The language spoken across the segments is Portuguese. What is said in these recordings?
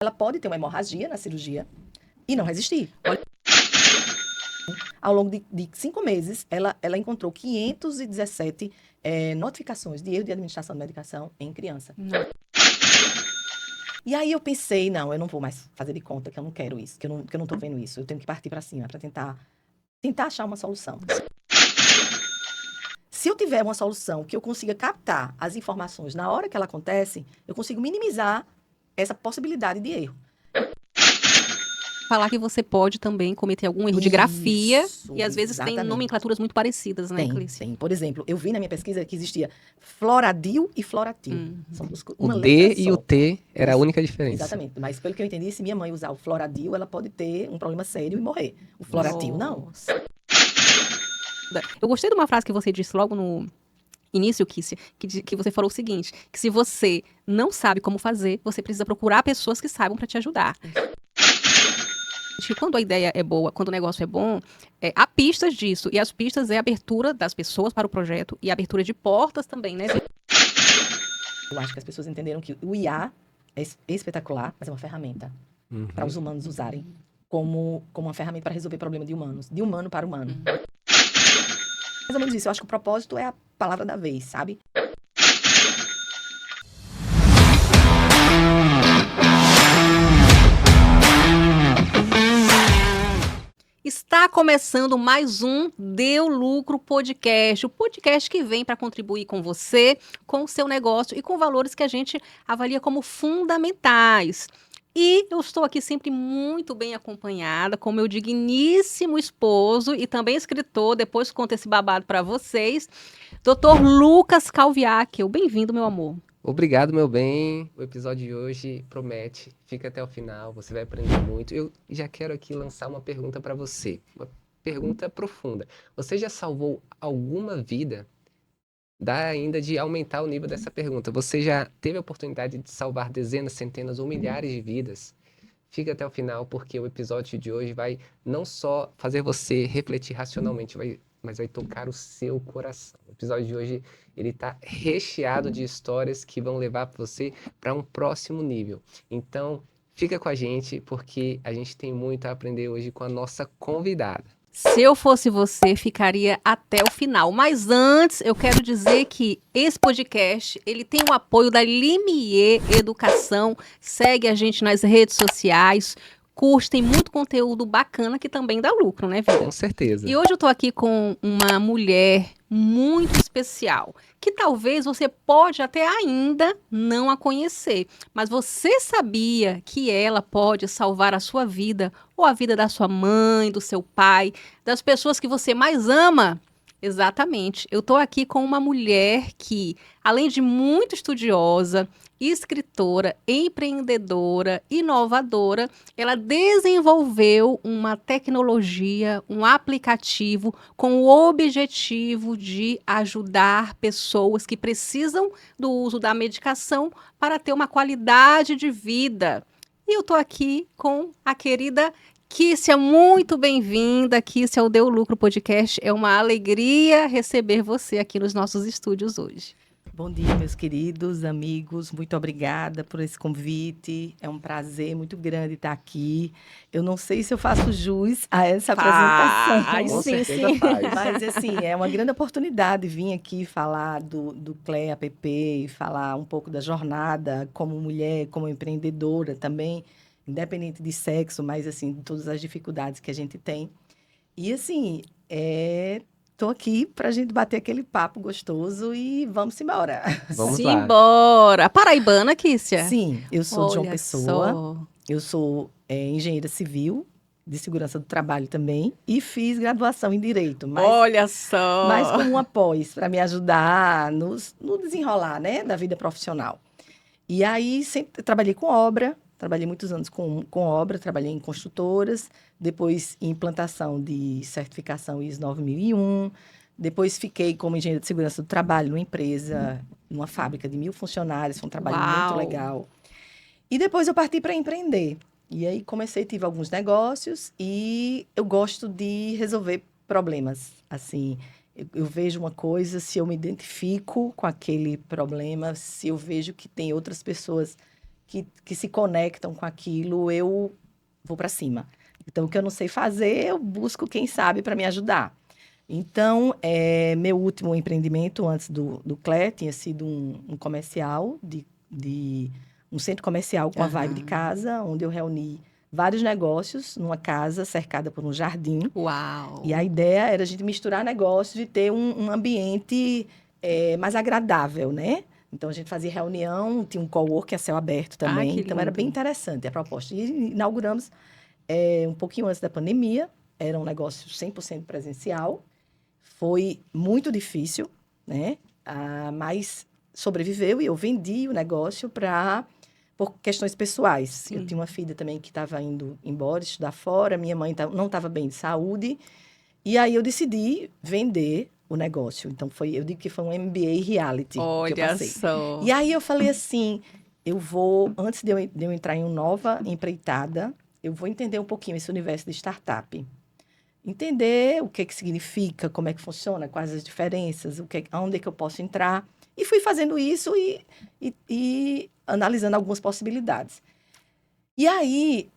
ela pode ter uma hemorragia na cirurgia e não resistir. Ao longo de 5 meses, ela encontrou 517 notificações de erro de administração de medicação em criança. Não. E aí eu pensei, não, eu não vou mais fazer de conta que eu não quero isso, que eu não tô vendo isso. Eu tenho que partir para cima para tentar achar uma solução. Se eu tiver uma solução que eu consiga captar as informações na hora que ela acontece, eu consigo minimizar essa possibilidade de erro. Falar que você pode também cometer algum erro de grafia Isso, e às vezes tem exatamente. nomenclaturas muito parecidas, né, Clícia? Tem. Por exemplo, eu vi na minha pesquisa que existia floradil e floratil. São O uma D letra e só. o T era a Isso, única diferença. Exatamente. Mas pelo que eu entendi, se minha mãe usar o floradil, ela pode ter um problema sério e morrer. O floratil, não. Nossa. Eu gostei de uma frase que você disse logo no início, Kícia, que você falou o seguinte, que se você não sabe como fazer, você precisa procurar pessoas que saibam para te ajudar. Que quando a ideia é boa, quando o negócio é bom, há pistas disso. E as pistas é a abertura das pessoas para o projeto e a abertura de portas também, né? Eu acho que as pessoas entenderam que o IA é espetacular, mas é uma ferramenta para os humanos usarem como uma ferramenta para resolver problema de humanos, de humano para humano. Mais ou menos isso. Eu acho que o propósito é a palavra da vez, sabe? Está começando mais um Deu Lucro Podcast, o podcast que vem para contribuir com você, com o seu negócio e com valores que a gente avalia como fundamentais. E eu estou aqui sempre muito bem acompanhada com meu digníssimo esposo e também escritor, depois conto esse babado para vocês, Dr. Lucas Calviáquio. Bem-vindo, meu amor. Obrigado, meu bem. O episódio de hoje promete. Fica até o final, você vai aprender muito. Eu já quero aqui lançar uma pergunta para você. Uma pergunta profunda. Você já salvou alguma vida? Dá ainda de aumentar o nível dessa pergunta. Você já teve a oportunidade de salvar dezenas, centenas ou milhares de vidas? Fica até o final, porque o episódio de hoje vai não só fazer você refletir racionalmente, mas vai tocar o seu coração. O episódio de hoje ele está recheado de histórias que vão levar você para um próximo nível. Então, fica com a gente, porque a gente tem muito a aprender hoje com a nossa convidada. Se eu fosse você, ficaria até o final. Mas antes, eu quero dizer que esse podcast, ele tem o apoio da Limier Educação. Segue a gente nas redes sociais. Curte, tem muito conteúdo bacana que também dá lucro, né, vida? Com certeza. E hoje eu tô aqui com uma mulher muito especial, que talvez você pode até ainda não a conhecer, mas você sabia que ela pode salvar a sua vida ou a vida da sua mãe, do seu pai, das pessoas que você mais ama? Exatamente. Eu tô aqui com uma mulher que, além de muito estudiosa, escritora, empreendedora, inovadora, ela desenvolveu uma tecnologia, um aplicativo com o objetivo de ajudar pessoas que precisam do uso da medicação para ter uma qualidade de vida. E eu estou aqui com a querida Kícia, muito bem-vinda. Kícia, ao Deu Lucro Podcast. É uma alegria receber você aqui nos nossos estúdios hoje. Bom dia, meus queridos amigos. Muito obrigada por esse convite. É um prazer muito grande estar aqui. Eu não sei se eu faço jus a essa apresentação. Com sim, certeza sim. faz. Mas, assim, é uma grande oportunidade vir aqui falar do CLEA app, falar um pouco da jornada como mulher, como empreendedora também, independente de sexo, mas, assim, de todas as dificuldades que a gente tem. E, assim, tô aqui pra gente bater aquele papo gostoso e vamos embora. Vamos lá. Simbora! Paraibana, Kícia? Sim, eu sou de João Olha Pessoa, só. eu sou engenheira civil, de segurança do trabalho também, e fiz graduação em Direito, Olha só! mas como uma pós, para me ajudar no desenrolar, né, da vida profissional. E aí sempre trabalhei com obra, trabalhei muitos anos com obra, trabalhei em construtoras, depois em implantação de certificação ISO 9001, depois fiquei como engenheira de segurança do trabalho numa empresa, numa fábrica de 1.000 funcionários, foi um trabalho muito Uau. legal. E depois eu parti para empreender. E aí tive alguns negócios e eu gosto de resolver problemas. Assim, eu vejo uma coisa, se eu me identifico com aquele problema, se eu vejo que tem outras pessoas que se conectam com aquilo, eu vou para cima. Então, o que eu não sei fazer, eu busco quem sabe para me ajudar. Então, meu último empreendimento antes do CLE tinha sido um comercial, um centro comercial com a vibe de casa, onde eu reuni vários negócios numa casa cercada por um jardim. Uau! E a ideia era a gente misturar negócios e ter um ambiente mais agradável, né? Então, a gente fazia reunião, tinha um coworking a céu aberto também. que Então, era bem lindo. interessante a proposta. E inauguramos um pouquinho antes da pandemia. Era um negócio 100% presencial. Foi muito difícil, né? Mas sobreviveu e eu vendi o negócio por questões pessoais. Sim. Eu tinha uma filha também que estava indo embora, estudar fora. Minha mãe não estava bem de saúde. E aí eu decidi vender o negócio. Então, eu digo que foi um MBA reality que eu Olha passei. só. E aí eu falei assim, antes de eu entrar em uma nova empreitada, eu vou entender um pouquinho esse universo de startup. Entender o que significa, como é que funciona, quais as diferenças, aonde é que eu posso entrar. E fui fazendo isso e analisando algumas possibilidades. E aí,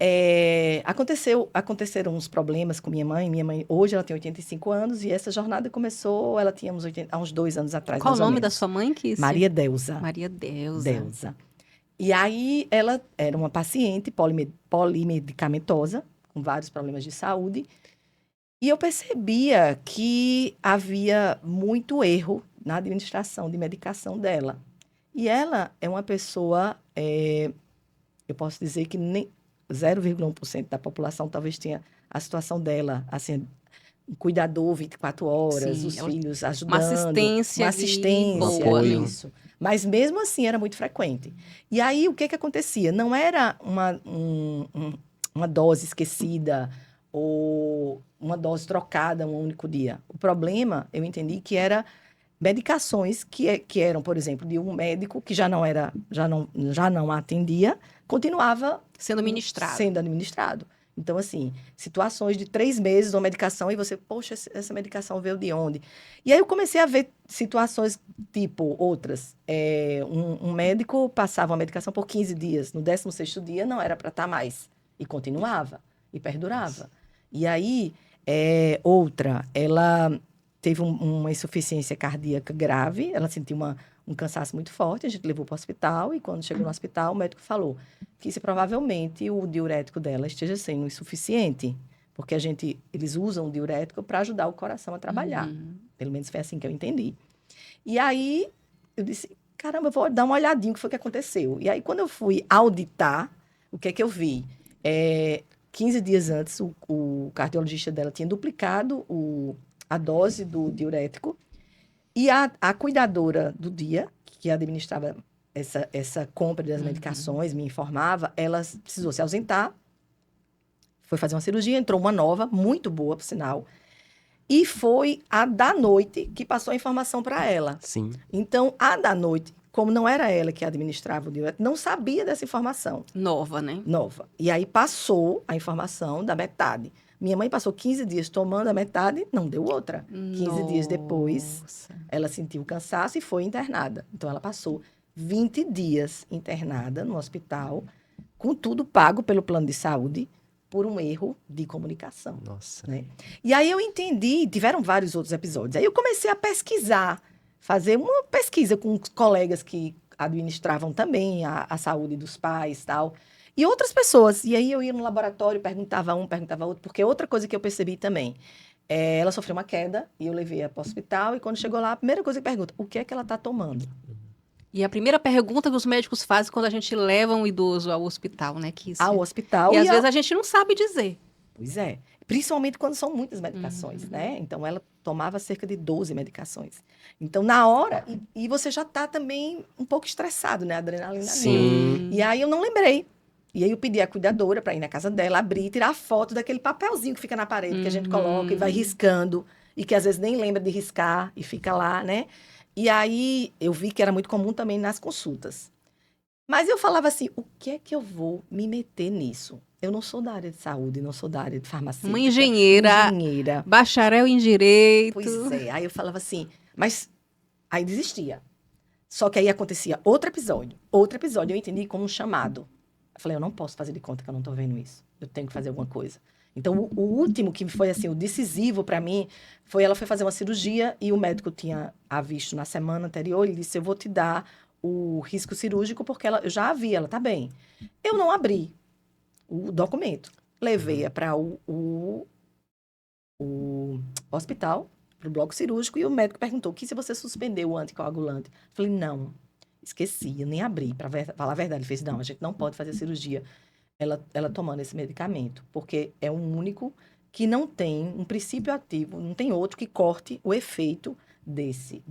aconteceram uns problemas com minha mãe. Minha mãe, hoje, ela tem 85 anos e essa jornada começou, ela tinha há uns 2 anos atrás, Qual o mais ou nome da menos. sua mãe, Kissi? Maria Deusa. Maria Deusa. Deusa. E aí, ela era uma paciente polimedicamentosa, com vários problemas de saúde. E eu percebia que havia muito erro na administração de medicação dela. E ela é uma pessoa, eu posso dizer que nem 0,1% da população talvez tenha a situação dela, assim, um cuidador 24 horas, Sim, os filhos ajudando. uma assistência Uma ali assistência, boa, né? isso. Mas mesmo assim era muito frequente. E aí o que acontecia? Não era uma dose esquecida ou uma dose trocada um único dia. O problema, eu entendi que era medicações que eram, por exemplo, de um médico que já não atendia, continuava Sendo ministrado. sendo administrado. Então, assim, situações de 3 meses uma medicação e você, poxa, essa medicação veio de onde? E aí eu comecei a ver situações tipo outras. Um médico passava uma medicação por 15 dias, no 16º dia não era para estar mais. E continuava, e perdurava. E aí, outra, ela teve uma insuficiência cardíaca grave, ela sentiu um cansaço muito forte, a gente levou para o hospital, e quando chegou no hospital, o médico falou que se provavelmente o diurético dela esteja sendo insuficiente, porque eles usam o diurético para ajudar o coração a trabalhar. Uhum. Pelo menos foi assim que eu entendi. E aí, eu disse, caramba, eu vou dar uma olhadinha o que foi que aconteceu. E aí, quando eu fui auditar, o que é que eu vi? 15 dias antes, o cardiologista dela tinha duplicado a dose do diurético, e a cuidadora do dia, que administrava essa compra das medicações, me informava, ela precisou se ausentar, foi fazer uma cirurgia, entrou uma nova, muito boa, por sinal, e foi a da noite que passou a informação para ela. Sim. Então, a da noite, como não era ela que administrava o diurético, não sabia dessa informação. Nova, né? Nova. E aí passou a informação da metade. Minha mãe passou 15 dias tomando a metade, não deu outra. 15 dias depois, Nossa. ela sentiu cansaço e foi internada. Então, ela passou 20 dias internada no hospital, com tudo pago pelo plano de saúde, por um erro de comunicação. Nossa. Né? E aí eu entendi, tiveram vários outros episódios. Aí eu comecei a pesquisar, fazer uma pesquisa com colegas que administravam também a saúde dos pais e tal. E outras pessoas. E aí eu ia no laboratório, perguntava um, perguntava outro, porque outra coisa que eu percebi também, ela sofreu uma queda e eu levei-a para o hospital e quando chegou lá, a primeira coisa que pergunta, o que é que ela está tomando? E a primeira pergunta que os médicos fazem quando a gente leva um idoso ao hospital, né, Kissi? Ao hospital. E às vezes a gente não sabe dizer. Pois é. Principalmente quando são muitas medicações, né? Então, ela tomava cerca de 12 medicações. Então, na hora... E você já está também um pouco estressado, né? A adrenalina. Sim. E aí, eu não lembrei. E aí, eu pedi à cuidadora para ir na casa dela, abrir e tirar a foto daquele papelzinho que fica na parede, que a gente coloca e vai riscando. E que, às vezes, nem lembra de riscar e fica lá, né? E aí, eu vi que era muito comum também nas consultas. Mas eu falava assim, o que é que eu vou me meter nisso? Eu não sou da área de saúde, não sou da área de farmacêutica. Uma engenheira. Bacharel em direito. Pois é. Aí eu falava assim, mas aí desistia. Só que aí acontecia outro episódio. Outro episódio eu entendi como um chamado. falei, eu não posso fazer de conta que eu não tô vendo isso. Eu tenho que fazer alguma coisa. Então, o último que foi, assim, o decisivo para mim, ela foi fazer uma cirurgia e o médico tinha a visto na semana anterior, ele disse, eu vou te dar o risco cirúrgico porque eu já a vi, ela tá bem. Eu não abri o documento. Levei-a para o hospital, para o bloco cirúrgico, e o médico perguntou, que se você suspendeu o anticoagulante? Eu falei, não, esqueci, eu nem abri, para falar a verdade. Ele fez, não, a gente não pode fazer cirurgia ela tomando esse medicamento, porque é o único que não tem um princípio ativo, não tem outro que corte o efeito desse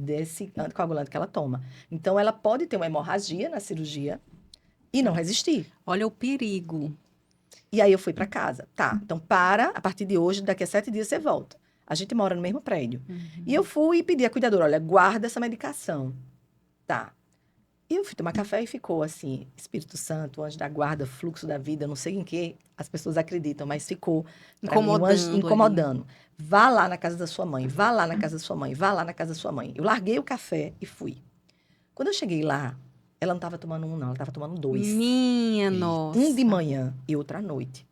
anticoagulante que ela toma. Então, ela pode ter uma hemorragia na cirurgia e não resistir. Olha o perigo. E aí eu fui para casa. Tá, então a partir de hoje, daqui a 7 dias você volta. A gente mora no mesmo prédio. E eu fui e pedi à cuidadora, olha, guarda essa medicação. Tá. E eu fui tomar café e ficou assim, Espírito Santo, anjo da guarda, fluxo da vida, não sei em que as pessoas acreditam, mas ficou pra mim, um anjo incomodando. Vá lá na casa da sua mãe, vá lá na casa da sua mãe, vá lá na casa da sua mãe. Eu larguei o café e fui. Quando eu cheguei lá, ela não estava tomando um, não, ela estava tomando 2. Minha nossa. Um de manhã e outro à noite.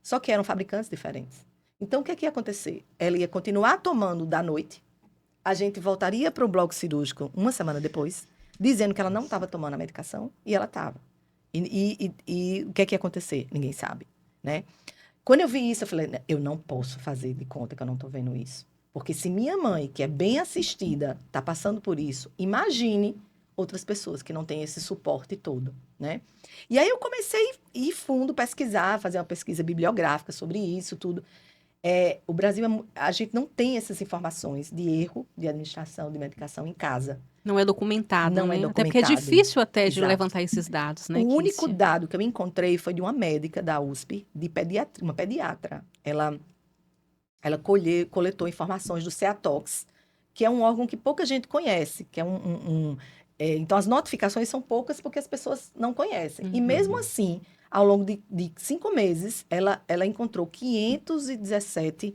Só que eram fabricantes diferentes. Então, o que ia acontecer? Ela ia continuar tomando da noite, a gente voltaria para o bloco cirúrgico uma semana depois, dizendo que ela não estava tomando a medicação, e ela estava. E o que ia acontecer? Ninguém sabe, né? Quando eu vi isso, eu falei, eu não posso fazer de conta que eu não estou vendo isso. Porque se minha mãe, que é bem assistida, está passando por isso, imagine outras pessoas que não têm esse suporte todo, né? E aí eu comecei a ir fundo, pesquisar, fazer uma pesquisa bibliográfica sobre isso, tudo. O Brasil, a gente não tem essas informações de erro de administração de medicação em casa. Não é documentado, Não né? é documentado. Até porque é difícil até de Exato. levantar esses dados, né, O único Kícia? dado que eu encontrei foi de uma médica da USP, uma pediatra. Ela coletou informações do CEATOX, que é um órgão que pouca gente conhece, que é então, as notificações são poucas porque as pessoas não conhecem. E mesmo assim, ao longo de 5 meses, ela encontrou 517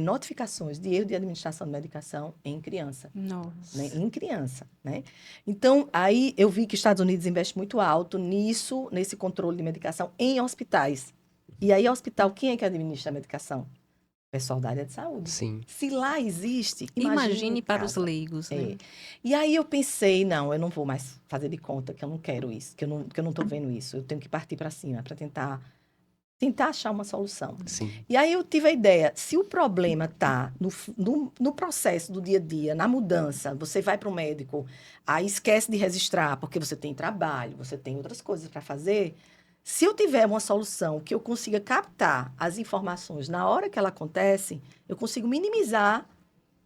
notificações de erro de administração de medicação em criança. Nossa. Né? Em criança, né? Então, aí eu vi que os Estados Unidos investem muito alto nesse controle de medicação em hospitais. E aí, hospital, quem é que administra a medicação? Pessoal da área de saúde. Sim. Se lá existe, Imagine em para os casa. leigos, né? E aí eu pensei, não, eu não vou mais fazer de conta que eu não quero isso, que eu não estou vendo isso. Eu tenho que partir para cima para tentar achar uma solução. Sim. E aí eu tive a ideia, se o problema está no processo do dia a dia, na mudança, você vai para o médico, aí esquece de registrar, porque você tem trabalho, você tem outras coisas para fazer. Se eu tiver uma solução que eu consiga captar as informações na hora que ela acontece, eu consigo minimizar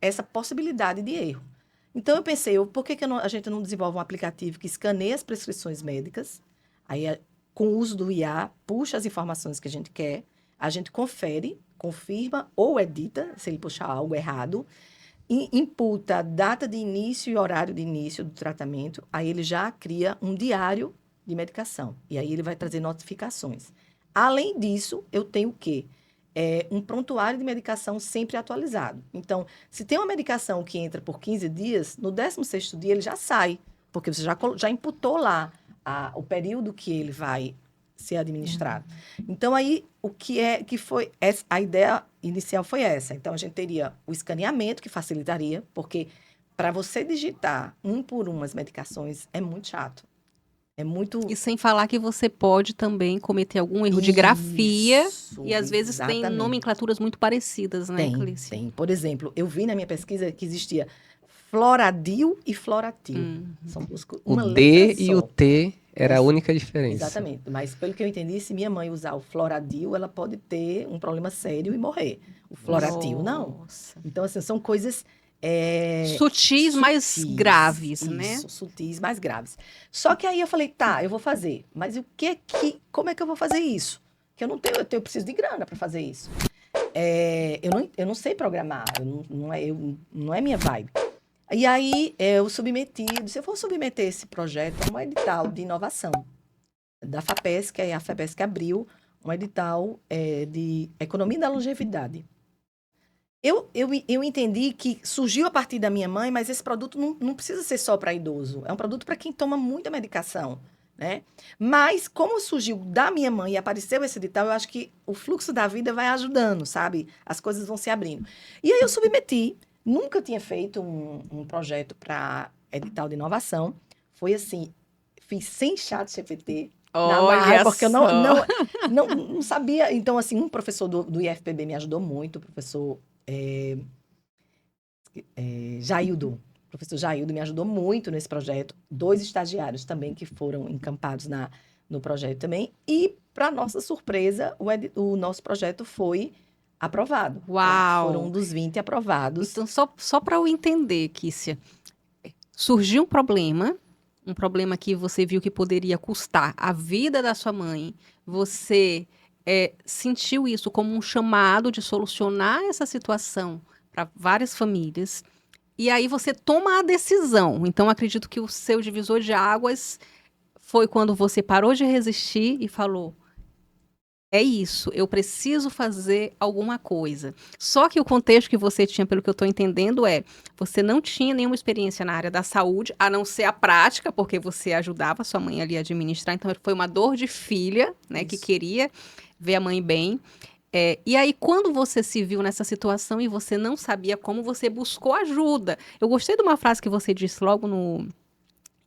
essa possibilidade de erro. Então, eu pensei, por que a gente não desenvolve um aplicativo que escaneia as prescrições médicas, aí, com o uso do IA, puxa as informações que a gente quer, a gente confere, confirma ou edita, se ele puxar algo errado, imputa a data de início e horário de início do tratamento, aí ele já cria um diário de medicação. E aí ele vai trazer notificações. Além disso, eu tenho o quê? Um prontuário de medicação sempre atualizado. Então, se tem uma medicação que entra por 15 dias, no 16º dia ele já sai, porque você já imputou lá o período que ele vai ser administrado. Então, aí, a ideia inicial foi essa. Então, a gente teria o escaneamento, que facilitaria, porque para você digitar um por um as medicações é muito chato. É muito... E sem falar que você pode também cometer algum erro de grafia. Isso, E às vezes tem exatamente. nomenclaturas muito parecidas, né, Clícia? Tem. Por exemplo, eu vi na minha pesquisa que existia Floradil e Floratil. São uma O D letra e só. o T era a única diferença. Exatamente. Mas pelo que eu entendi, se minha mãe usar o Floradil, ela pode ter um problema sério e morrer. O Floratil, não. Nossa. Então, assim, são coisas... Sutis, mais graves, né? Isso, sutis, mais graves. Só que aí eu falei, tá, eu vou fazer. Mas como é que eu vou fazer isso? Que eu preciso de grana para fazer isso. Eu não sei programar, não é minha vibe. E aí eu disse, eu vou submeter esse projeto a um edital de inovação da FAPESC, a FAPESC abriu um edital de economia da longevidade. Eu entendi que surgiu a partir da minha mãe, mas esse produto não precisa ser só para idoso. É um produto para quem toma muita medicação. né? Mas como surgiu da minha mãe e apareceu esse edital, eu acho que o fluxo da vida vai ajudando, sabe? As coisas vão se abrindo. E aí eu submeti, nunca tinha feito um projeto para edital de inovação. Foi assim, fiz sem chat GPT na Olha área, porque eu só. não sabia. Então, assim, um professor do IFPB me ajudou muito, o professor Jaildo. O professor Jaildo me ajudou muito nesse projeto. 2 estagiários também que foram encampados no projeto também. E, para nossa surpresa, o nosso projeto foi aprovado. Tá? Foram Uau! um dos 20 aprovados. Então, só para eu entender, Kícia, surgiu um problema que você viu que poderia custar a vida da sua mãe, você sentiu isso como um chamado de solucionar essa situação para várias famílias, e aí você toma a decisão. Então, acredito que o seu divisor de águas foi quando você parou de resistir e falou: é isso, eu preciso fazer alguma coisa. Só que o contexto que você tinha, pelo que eu estou entendendo, você não tinha nenhuma experiência na área da saúde, a não ser a prática, porque você ajudava a sua mãe ali a administrar, então foi uma dor de filha, né, que Isso. queria ver a mãe bem. E aí, quando você se viu nessa situação e você não sabia como, você buscou ajuda. Eu gostei de uma frase que você disse logo no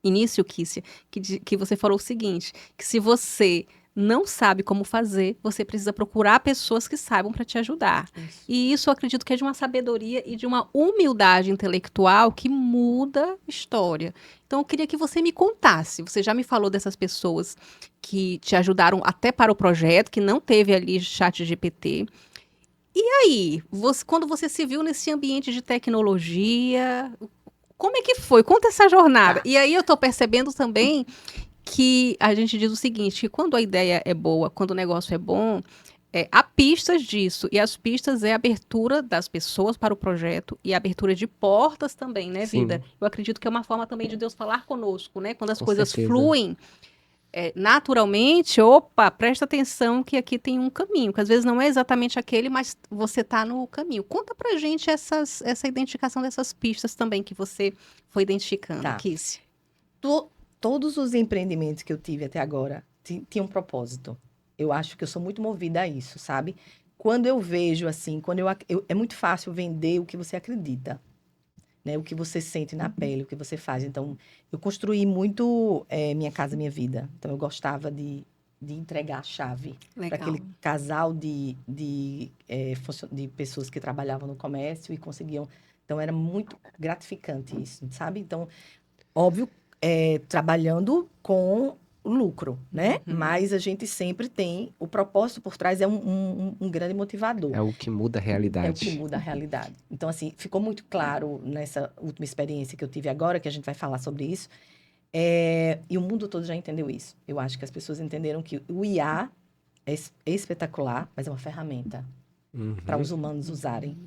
início, Kícia, que você falou o seguinte, que se você não sabe como fazer, você precisa procurar pessoas que saibam para te ajudar. Isso. E isso eu acredito que é de uma sabedoria e de uma humildade intelectual que muda a história. Então eu queria que você me contasse. Você já me falou dessas pessoas que te ajudaram até para o projeto, que não teve ali chat GPT. E aí, quando você se viu nesse ambiente de tecnologia, como é que foi? Conta essa jornada. Tá. E aí eu tô percebendo também que a gente diz o seguinte, que quando a ideia é boa, quando o negócio é bom, há pistas disso. E as pistas é a abertura das pessoas para o projeto e a abertura de portas também, né, Sim. vida? Eu acredito que é uma forma também de Deus falar conosco, né? Quando as Com coisas certeza. fluem naturalmente, opa, presta atenção que aqui tem um caminho, que às vezes não é exatamente aquele, mas você está no caminho. Conta pra gente essa identificação dessas pistas também que você foi identificando, Tá. Kícia. Todos os empreendimentos que eu tive até agora tinham um propósito. Eu acho que eu sou muito movida a isso, sabe? Quando eu vejo assim, é muito fácil vender o que você acredita, né? O que você sente na pele, o que você faz. Então, eu construí muito Minha Casa Minha Vida. Então, eu gostava de entregar a chave para Legal. aquele casal de pessoas que trabalhavam no comércio e conseguiam. Então, era muito gratificante isso, sabe? Então, óbvio, trabalhando com o lucro, né? Uhum. Mas a gente sempre tem o propósito por trás, é um grande motivador. É o que muda a É o realidade. que muda a realidade. Então, assim, ficou muito claro nessa última experiência que eu tive agora, que a gente vai falar sobre isso. E o mundo todo já entendeu isso. Eu acho que as pessoas entenderam que o IA é espetacular, mas é uma ferramenta para Uhum. os humanos usarem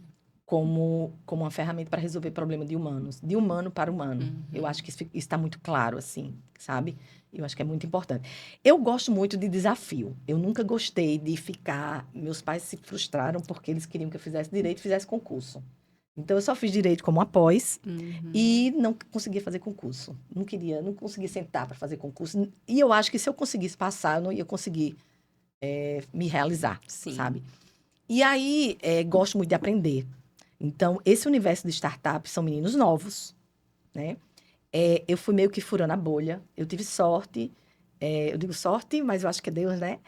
como uma ferramenta para resolver problema de humanos, de humano para humano. Uhum. Eu acho que isso está muito claro, assim, sabe? Eu acho que é muito importante. Eu gosto muito de desafio. Eu nunca gostei de ficar... Meus pais se frustraram porque eles queriam que eu fizesse direito e fizesse concurso. Então, eu só fiz direito como após e não conseguia fazer concurso. Não conseguia sentar para fazer concurso. E eu acho que se eu conseguisse passar, eu não ia conseguir me realizar, Sim. sabe? E aí, gosto muito de aprender. Então, esse universo de startups são meninos novos, né? Eu fui meio que furando a bolha. Eu tive sorte. Eu digo sorte, mas eu acho que é Deus, né?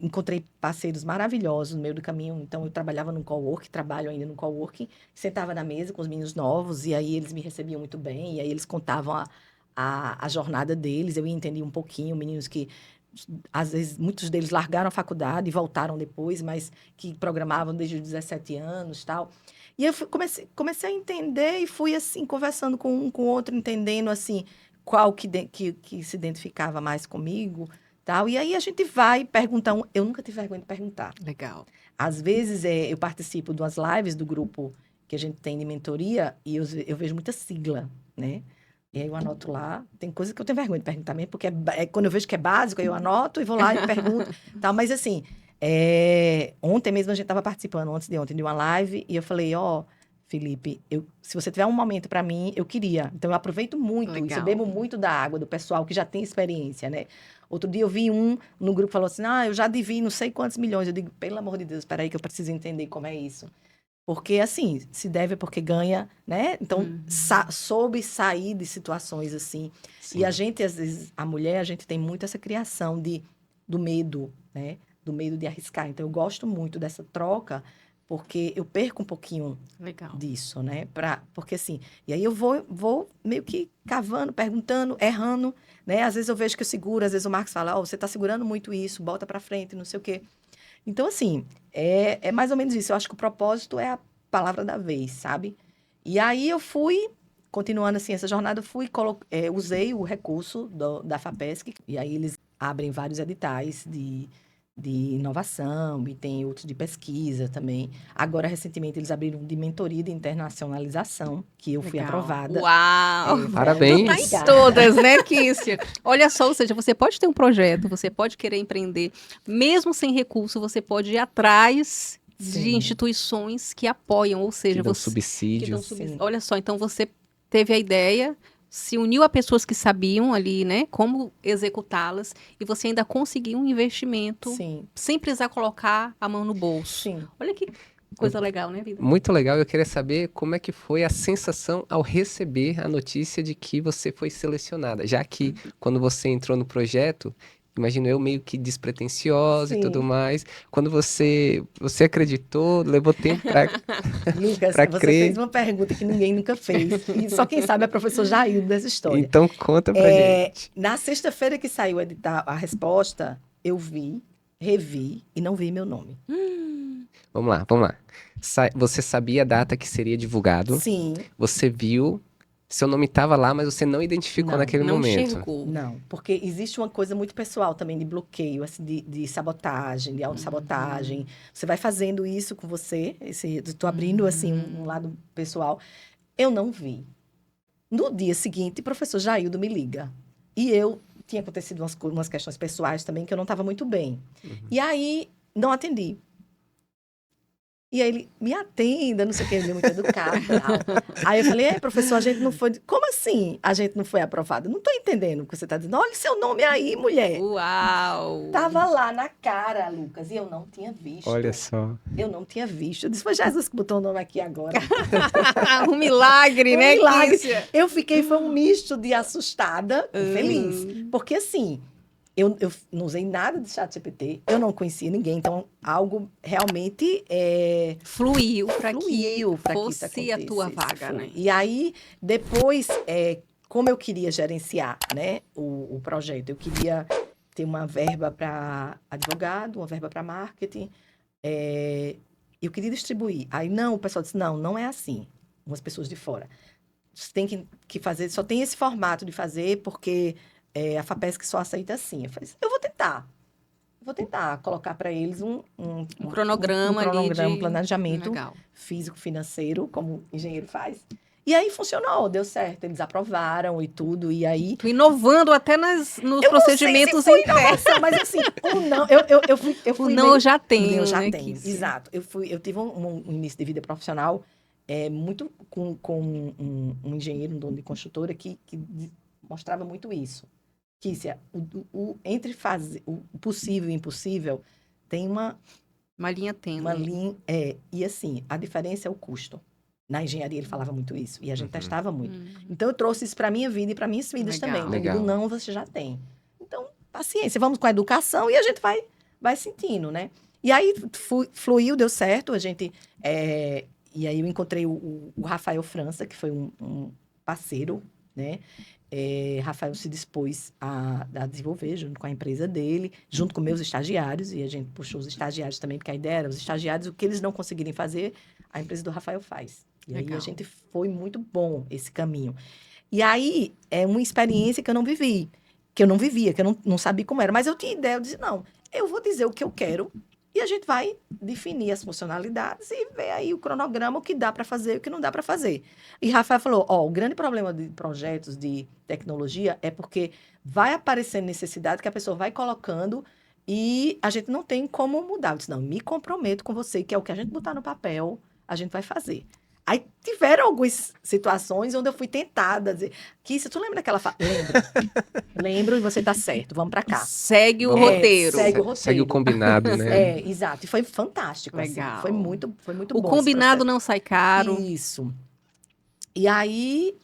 Encontrei parceiros maravilhosos no meio do caminho. Então, eu trabalhava num coworking, trabalho ainda num coworking. Sentava na mesa com os meninos novos e aí eles me recebiam muito bem. E aí eles contavam a jornada deles. Eu entendi um pouquinho. Meninos que, às vezes, muitos deles largaram a faculdade e voltaram depois, mas que programavam desde os 17 anos, tal. E eu comecei a entender e fui, assim, conversando com um com o outro, entendendo, assim, qual que se identificava mais comigo, tal. E aí a gente vai perguntar. Eu nunca tive vergonha de perguntar. Legal. Às vezes, eu participo de umas lives do grupo que a gente tem de mentoria e eu vejo muita sigla, né? E aí eu anoto lá. Tem coisa que eu tenho vergonha de perguntar mesmo, porque quando eu vejo que é básico, aí eu anoto e vou lá e pergunto, tal. Mas, assim... ontem mesmo a gente estava participando, antes de ontem, de uma live, e eu falei, Felipe, se você tiver um momento para mim, eu queria. Então, eu aproveito muito isso, eu Legal. bebo muito da água do pessoal que já tem experiência, né? Outro dia eu vi no grupo falou assim, eu já devi não sei quantos milhões. Eu digo, pelo amor de Deus, espera aí que eu preciso entender como é isso. Porque, assim, se deve é porque ganha, né? Então, soube sair de situações assim. Sim. E a gente, às vezes, a mulher, a gente tem muito essa criação do medo, né? Do medo de arriscar. Então, eu gosto muito dessa troca, porque eu perco um pouquinho Legal. disso, né? Porque assim, e aí eu vou meio que cavando, perguntando, errando, né? Às vezes eu vejo que eu seguro, às vezes o Marcos fala, você tá segurando muito isso, bota pra frente, não sei o quê. Então, assim, é mais ou menos isso. Eu acho que o propósito é a palavra da vez, sabe? E aí eu fui, continuando assim, essa jornada, eu usei o recurso da FAPESC, e aí eles abrem vários editais de inovação e tem outros de pesquisa também. Agora, recentemente, eles abriram um de mentoria de internacionalização, que eu fui Legal. aprovada. Uau! Foi Parabéns. Tu tá em obrigada. todas, né, Kícia? Olha só, ou seja, você pode ter um projeto, você pode querer empreender, mesmo sem recurso, você pode ir atrás de Sim. instituições que apoiam, ou seja, Que dão que subsídio. dão Sim. Olha só, então você teve a ideia, se uniu a pessoas que sabiam ali, né, como executá-las, e você ainda conseguiu um investimento Sim, sem precisar colocar a mão no bolso. sim. Olha que coisa legal, né, vida? Muito legal. Eu queria saber como é que foi a sensação ao receber a notícia de que você foi selecionada. Já que quando você entrou no projeto, imagino eu meio que despretensiosa e tudo Sim. mais. Quando você acreditou, levou tempo Lucas, para você fez crer. uma pergunta que ninguém nunca fez. E só quem sabe é o professor Jaildo dessa história. Então conta pra gente. Na sexta-feira que saiu a resposta, eu revi e não vi meu nome. Vamos lá, vamos lá. Você sabia a data que seria divulgado, Sim, você viu, seu nome estava lá, mas você não identificou Não, naquele Não momento. enxergou. não. Porque existe uma coisa muito pessoal também de bloqueio, assim, de sabotagem, de autossabotagem. Você vai fazendo isso com você. Estou abrindo, assim, um lado pessoal. Eu não vi. No dia seguinte, o professor Jaildo me liga. E eu tinha acontecido umas questões pessoais também que eu não estava muito bem. E aí, não atendi. E aí ele, me atenda, não sei o que, ele é muito educado e tal. Aí eu falei, professor, a gente não foi... Como assim a gente não foi aprovado? Não estou entendendo o que você está dizendo. Olha o seu nome aí, mulher. Uau! Tava lá na cara, Lucas, e eu não tinha visto. Olha só. Eu não tinha visto. Eu disse, foi Jesus que botou o nome aqui agora. Um milagre, Um né, milagre. Kícia? Eu fiquei, foi um misto de assustada e feliz. Porque assim, eu não usei nada de ChatGPT, eu não conhecia ninguém, então algo realmente Fluiu para que fluiu para que isso fosse a tua acontecesse. vaga, Foi. né? E aí, depois, como eu queria gerenciar, né, o projeto, eu queria ter uma verba para advogado, uma verba para marketing, eu queria distribuir. Aí, não, o pessoal disse, não é assim. Umas pessoas de fora. Você tem que fazer, só tem esse formato de fazer, porque a FAPESC só aceita assim. Eu falei, eu vou tentar colocar para eles um Cronograma ali cronograma, um de... planejamento Legal. físico-financeiro, como engenheiro faz. E aí funcionou, deu certo. Eles aprovaram e tudo, e aí... Tu inovando até nos Eu procedimentos não sei se foi internos. inovação, mas assim, o não, eu O fui não eu já o tenho, não eu já né, tenho, Kícia? exato. Eu tive um início de vida profissional muito com um engenheiro, um dono de construtora, que mostrava muito isso. Kícia, entre fazer o possível e o impossível, tem uma Uma linha uma tênue. linha. E assim, a diferença é o custo. Na engenharia ele falava muito isso, e a gente testava muito. Então eu trouxe isso para a minha vida e para minhas filhas Legal. também. Então, eu Legal. digo, não, você já tem. Então, paciência, vamos com a educação e a gente vai sentindo, né? E aí fluiu, deu certo, a gente. E aí eu encontrei o Rafael França, que foi um parceiro, né? Rafael se dispôs a desenvolver junto com a empresa dele, junto com meus estagiários, e a gente puxou os estagiários também, porque a ideia era os estagiários, o que eles não conseguirem fazer, a empresa do Rafael faz. E aí Legal. a gente foi muito bom esse caminho. E aí é uma experiência que eu não vivi, que eu não vivia, que eu não sabia como era, mas eu tinha ideia, eu disse, não, eu vou dizer o que eu quero, e a gente vai definir as funcionalidades e ver aí o cronograma, o que dá para fazer e o que não dá para fazer. E Rafael falou, o grande problema de projetos de tecnologia é porque vai aparecendo necessidade que a pessoa vai colocando e a gente não tem como mudar. Eu disse, não, me comprometo com você, que é o que a gente botar no papel, a gente vai fazer. Aí tiveram algumas situações onde eu fui tentada a dizer, Kícia, tu lembra daquela Lembro. Lembro e você tá certo, vamos pra cá. Segue o Vamos lá. roteiro. segue o Segue o roteiro. combinado, né? Exato. E foi fantástico, assim. Legal. Foi muito O bom esse combinado processo. não sai caro. Isso. E aí,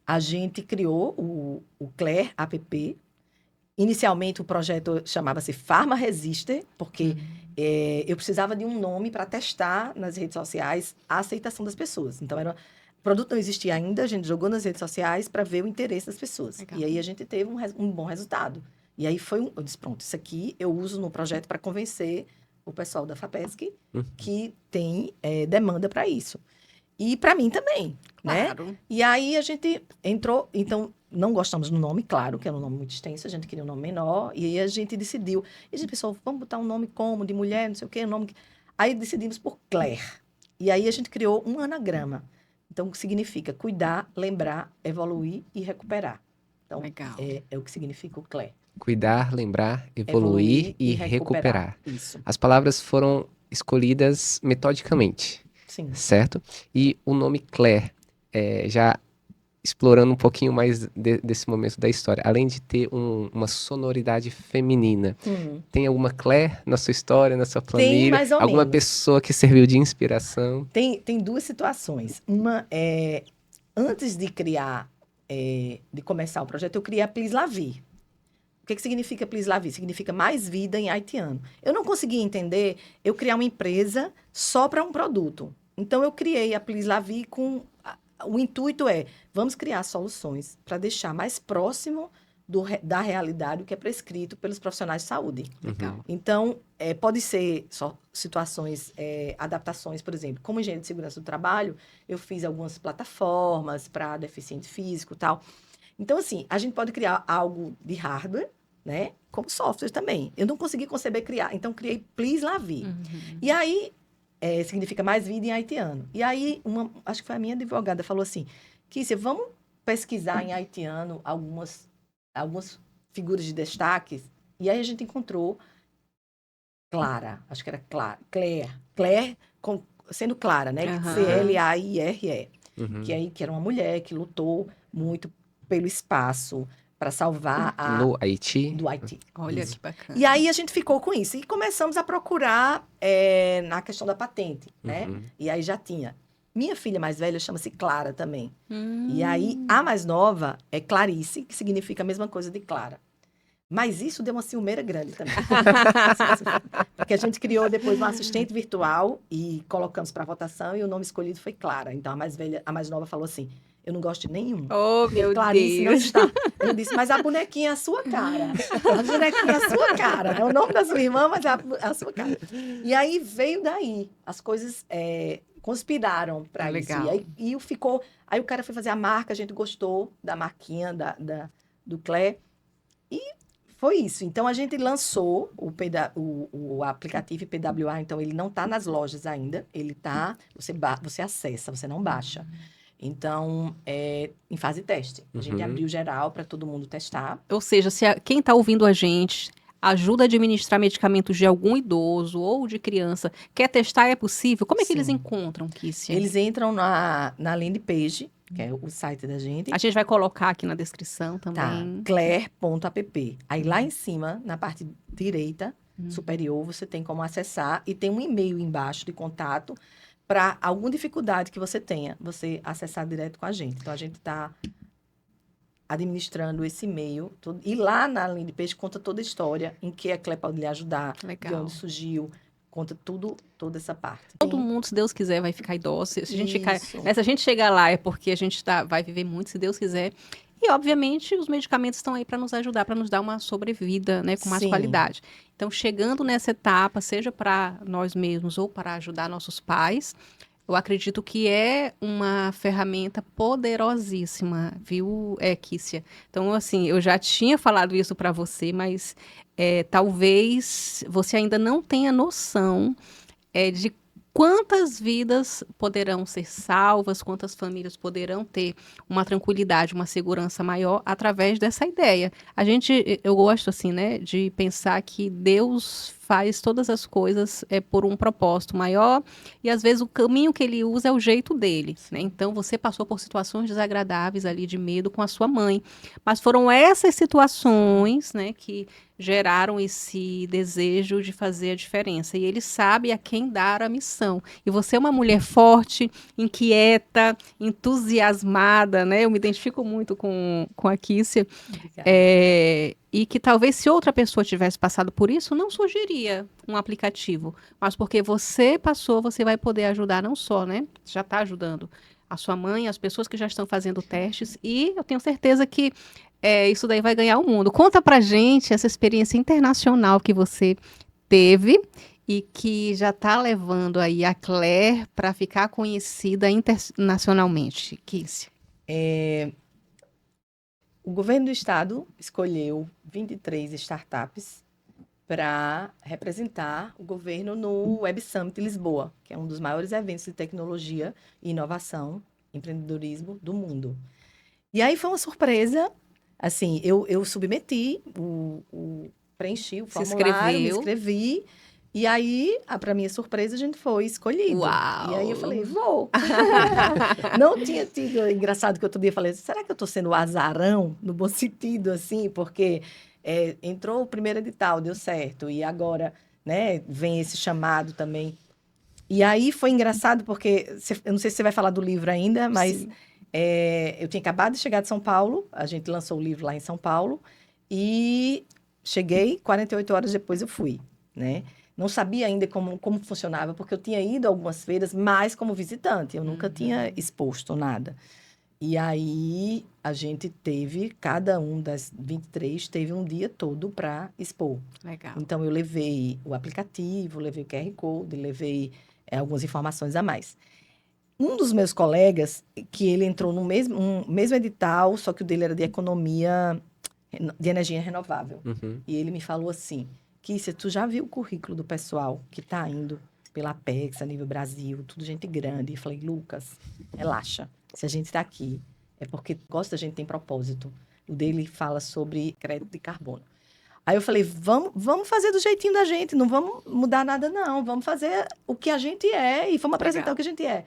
a gente criou o Claire App. Inicialmente, o projeto chamava-se Pharma Resistor, porque eu precisava de um nome para testar nas redes sociais a aceitação das pessoas. Então, o produto não existia ainda, a gente jogou nas redes sociais para ver o interesse das pessoas. Legal. E aí, a gente teve um bom resultado. E aí, eu disse, pronto, isso aqui eu uso no projeto para convencer o pessoal da FAPESC que tem demanda para isso. E para mim também, né? Claro. E aí a gente entrou, então não gostamos do nome, claro, que era um nome muito extenso, a gente queria um nome menor, e aí a gente decidiu. E a gente pensou, vamos botar um nome como, de mulher, não sei o quê, um nome. Aí decidimos por Claire. E aí a gente criou um anagrama. Então, que significa cuidar, lembrar, evoluir e recuperar. Então, Legal. é o que significa o Claire. Cuidar, lembrar, evoluir e recuperar. Isso, As palavras foram escolhidas metodicamente, sim. certo? E o nome Claire, já explorando um pouquinho mais desse momento da história, além de ter uma sonoridade feminina, tem alguma Claire na sua história, na sua família? Tem mais ou Alguma menos. pessoa que serviu de inspiração? Tem duas situações. Uma é, antes de criar, de começar o projeto, eu criei a Please La Vie. O que significa Please La Vie? Significa mais vida em haitiano. Eu não conseguia entender eu criar uma empresa só para um produto. Então, eu criei a Please La Vie com... O intuito vamos criar soluções para deixar mais próximo da realidade o que é prescrito pelos profissionais de saúde. Legal. Então, pode ser só situações, adaptações, por exemplo, como engenheiro de segurança do trabalho, eu fiz algumas plataformas para deficiente físico e tal. Então, assim, a gente pode criar algo de hardware, né? Como software também. Eu não consegui conceber criar, então criei Please La Vie. E aí, significa mais vida em haitiano. E aí, acho que foi a minha advogada, falou assim, Kícia, vamos pesquisar em haitiano algumas figuras de destaques. E aí a gente encontrou Clara, acho que era Claire sendo Clara, né? Aham. Claire, Uhum. que era uma mulher que lutou muito pelo espaço para salvar No Haiti? do Haiti. Olha Isso. que bacana. E aí a gente ficou com isso. E começamos a procurar na questão da patente, né? Uhum. E aí já tinha. Minha filha mais velha chama-se Clara também. E aí a mais nova é Clarice, que significa a mesma coisa de Clara. Mas isso deu uma ciumeira grande também. Porque a gente criou depois um assistente virtual e colocamos para votação e o nome escolhido foi Clara. Então a mais nova falou assim: eu não gosto de nenhum. Oh, meu Clarice não Deus. está. Eu disse, mas a bonequinha é a sua cara. A bonequinha é a sua cara. É o nome da sua irmã, mas é a sua cara. E aí veio daí. As coisas conspiraram para isso. Legal. Aí o cara foi fazer a marca, a gente gostou da marquinha do Claire. E foi isso. Então, a gente lançou o aplicativo PWA. Então, ele não está nas lojas ainda. Ele está... Você acessa, você não baixa. Então, em fase de teste. A gente abriu geral para todo mundo testar. Ou seja, quem está ouvindo a gente ajuda a administrar medicamentos de algum idoso ou de criança, quer testar, é possível? Como é que eles encontram, Kícia? Eles entram na landing page, que é o site da gente. A gente vai colocar aqui na descrição Tá, também. claire.app. Aí lá em cima, na parte direita, superior, você tem como acessar e tem um e-mail embaixo de contato para alguma dificuldade que você tenha, você acessar direto com a gente. Então, a gente está administrando esse e-mail. E lá na landing page conta toda a história, em que a Claire pode lhe ajudar, Legal. de onde surgiu, conta toda essa parte. Todo mundo, se Deus quiser, vai ficar idoso. Se a gente Isso. se a gente chegar lá, é porque a gente vai viver muito, se Deus quiser. E, obviamente, os medicamentos estão aí para nos ajudar, para nos dar uma sobrevida, né, com mais Sim. qualidade. Então, chegando nessa etapa, seja para nós mesmos ou para ajudar nossos pais, eu acredito que é uma ferramenta poderosíssima, viu, Kícia? Então, assim, eu já tinha falado isso para você, mas talvez você ainda não tenha noção de quantas vidas poderão ser salvas, quantas famílias poderão ter uma tranquilidade, uma segurança maior através dessa ideia. Eu gosto assim, né, de pensar que Deus faz todas as coisas por um propósito maior e às vezes o caminho que ele usa é o jeito dele, né? Então você passou por situações desagradáveis ali de medo com a sua mãe, mas foram essas situações, né, que geraram esse desejo de fazer a diferença. E ele sabe a quem dar a missão. E você é uma mulher forte, inquieta, entusiasmada, né? Eu me identifico muito com a Kícia. Obrigada. E que talvez se outra pessoa tivesse passado por isso, não surgiria um aplicativo. Mas porque você passou, você vai poder ajudar não só, né? Já está ajudando a sua mãe, as pessoas que já estão fazendo testes. E eu tenho certeza que isso daí vai ganhar o mundo. Conta pra gente essa experiência internacional que você teve e que já está levando aí a Claire para ficar conhecida internacionalmente. Kícia. O governo do estado escolheu 23 startups para representar o governo no Web Summit Lisboa, que é um dos maiores eventos de tecnologia, inovação, empreendedorismo do mundo. E aí foi uma surpresa. Assim, eu submeti, preenchi o Se formulário, me inscreveu. inscrevi, e aí, para minha surpresa, a gente foi escolhido. Uau! E aí eu falei, vou. Não tinha tido, engraçado que outro dia eu falei, será que eu estou sendo o azarão, no bom sentido, assim, porque entrou o primeiro edital, deu certo, e agora, né, vem esse chamado também. E aí foi engraçado porque, eu não sei se você vai falar do livro ainda, mas eu tinha acabado de chegar de São Paulo, a gente lançou o livro lá em São Paulo, e cheguei, 48 horas depois eu fui, né? Não sabia ainda como funcionava, porque eu tinha ido a algumas feiras, mas como visitante, eu nunca tinha exposto nada. E aí a gente teve, cada um das 23 teve um dia todo para expor. Legal. Então eu levei o aplicativo, levei o QR Code, levei algumas informações a mais. Um dos meus colegas, que ele entrou no mesmo edital, só que o dele era de economia, de energia renovável. Uhum. E ele me falou assim, Kícia, tu já viu o currículo do pessoal que está indo pela Apex, a nível Brasil, tudo gente grande. E falei, Lucas, relaxa. Se a gente está aqui, é porque gosta, a gente tem propósito. O dele fala sobre crédito de carbono. Aí eu falei, vamos fazer do jeitinho da gente, não vamos mudar nada, não. Vamos fazer o que a gente é e vamos apresentar o que a gente é.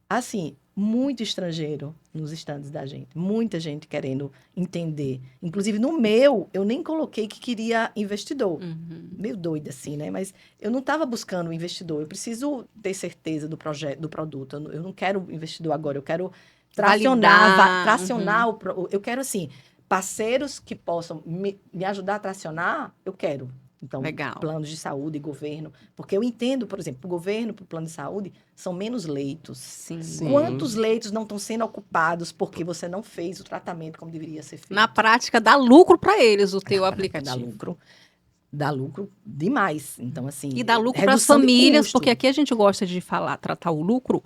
Assim, muito estrangeiro nos stands da gente. Muita gente querendo entender. Inclusive, no meu, eu nem coloquei que queria investidor. Uhum. Meio doida, assim, né? Mas eu não estava buscando um investidor. Eu preciso ter certeza do projeto, do produto. Eu não quero investidor agora. Eu quero tracionar eu quero, assim, parceiros que possam me ajudar a tracionar, eu quero. Então, Legal. Planos de saúde, governo. Porque eu entendo, por exemplo, o governo, para o plano de saúde, são menos leitos. Sim. Sim. Quantos leitos não estão sendo ocupados porque você não fez o tratamento como deveria ser feito? Na prática, dá lucro para eles o teu Dá aplicativo. lucro demais. Então, assim, E dá lucro para as redução de famílias, custo. porque aqui a gente gosta de tratar o lucro,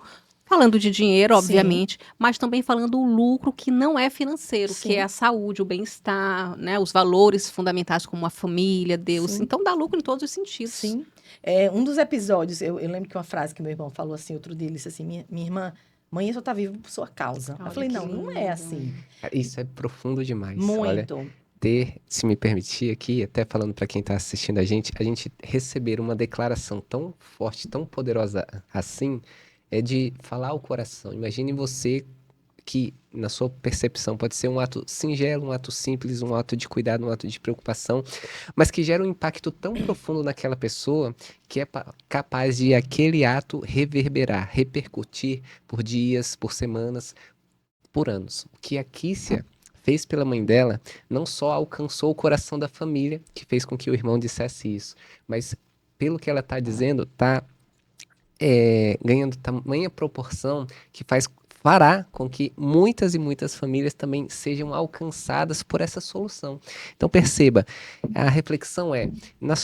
falando de dinheiro, Sim. obviamente, mas também falando o lucro que não é financeiro, Sim. que é a saúde, o bem-estar, né, os valores fundamentais como a família, Deus. Sim. Então dá lucro em todos os sentidos. Sim. Um dos episódios, eu lembro que uma frase que meu irmão falou assim, outro dia, ele disse assim, minha irmã, mãe só tá viva por sua causa. Olha Eu falei, que não é lindo. assim. Isso é profundo demais. Olha, Muito. se me permitir aqui, até falando para quem está assistindo a gente receber uma declaração tão forte, tão poderosa assim, é de falar ao coração. Imagine você que, na sua percepção, pode ser um ato singelo, um ato simples, um ato de cuidado, um ato de preocupação, mas que gera um impacto tão profundo naquela pessoa que é capaz de aquele ato reverberar, repercutir por dias, por semanas, por anos. O que a Kícia fez pela mãe dela não só alcançou o coração da família, que fez com que o irmão dissesse isso, mas pelo que ela está dizendo, está ganhando tamanha proporção que fará com que muitas e muitas famílias também sejam alcançadas por essa solução. Então perceba, a reflexão